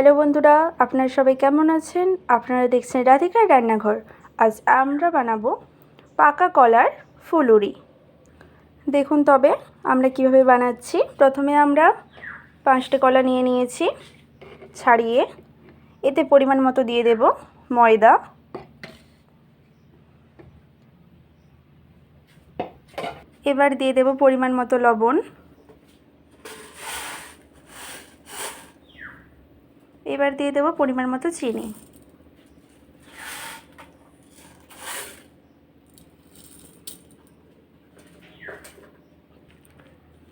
Hello বন্ধুরা, আপনারা সবাই কেমন আছেন? আপনারা দেখছেন রাধিকার রান্নাঘর। আজ আমরা বানাবো পাকা কলার ফুলুরি। দেখুন তবে আমরা কিভাবে বানাচ্ছি। প্রথমে আমরা 5টা কলা নিয়ে নিয়েছি ছাড়িয়ে। এতে পরিমাণ মতো দিয়ে দেব ময়দা, এবার দিয়ে দেব পরিমাণ মতো লবণ, এবার দিয়ে দেব পরিমাণ মতো চিনি।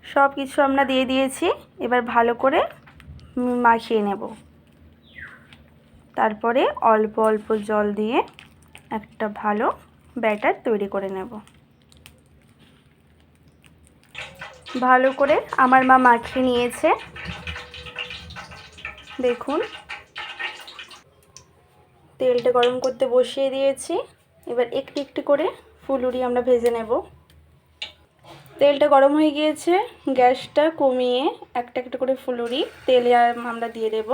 সব কিছু আমরা দিয়ে দিয়েছি। এবার ভালো করে মাখিয়ে নেব। তারপরে অল্প অল্প জল দিয়ে একটা ভালো ব্যাটার তৈরি করে নেব। ভালো করে আমার মা মাখিয়ে নিয়েছে। দেখুন, তেলটা গরম করতে বসিয়ে দিয়েছি। এবার একটু একটু করে ফুলুরি আমরা ভেজে নেব। তেলটা গরম হয়ে গিয়েছে, গ্যাসটা কমিয়ে একটা একটা করে ফুলুরি তেলে আমরা দিয়ে দেব।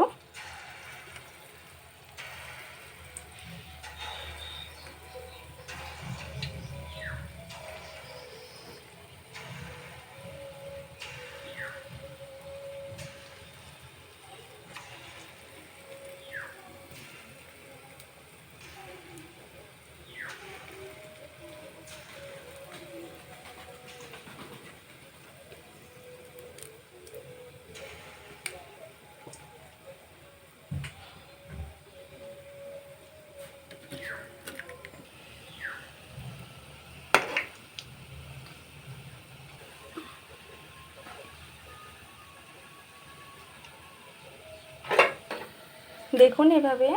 দেখুন, এভাবে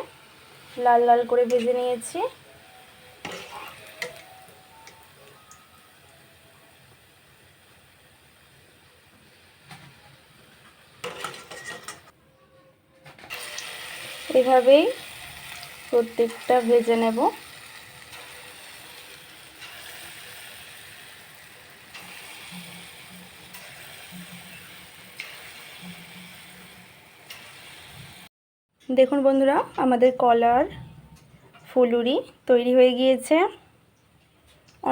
লাল লাল করে ভেজে নিয়েছি। এভাবেই প্রত্যেকটা ভেজে নেব। দেখুন বন্ধুরা, আমাদের কলার ফুলুরি তৈরি হয়ে গিয়েছে।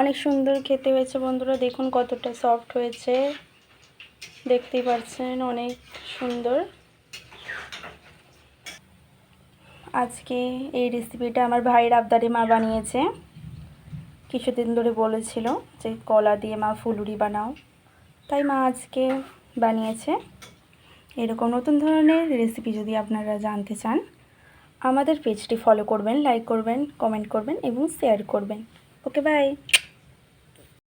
অনেক সুন্দর খেতে হয়েছে বন্ধুরা। দেখুন কতটা সফট হয়েছে, দেখতেই পাচ্ছেন, অনেক সুন্দর। আজকে এই রেসিপিটা আমার ভাইয়ের আবদারে মা বানিয়েছে। কিছুদিন ধরে বলেছিল যে কলা দিয়ে মা ফুলুরি বানাও, তাই মা আজকে বানিয়েছে। এরকম নতুন ধরনের রেসিপি যদি আপনারা জানতে চান, আমাদের পেজটি ফলো করবেন, লাইক করবেন, কমেন্ট করবেন এবং শেয়ার করবেন। ওকে, বাই।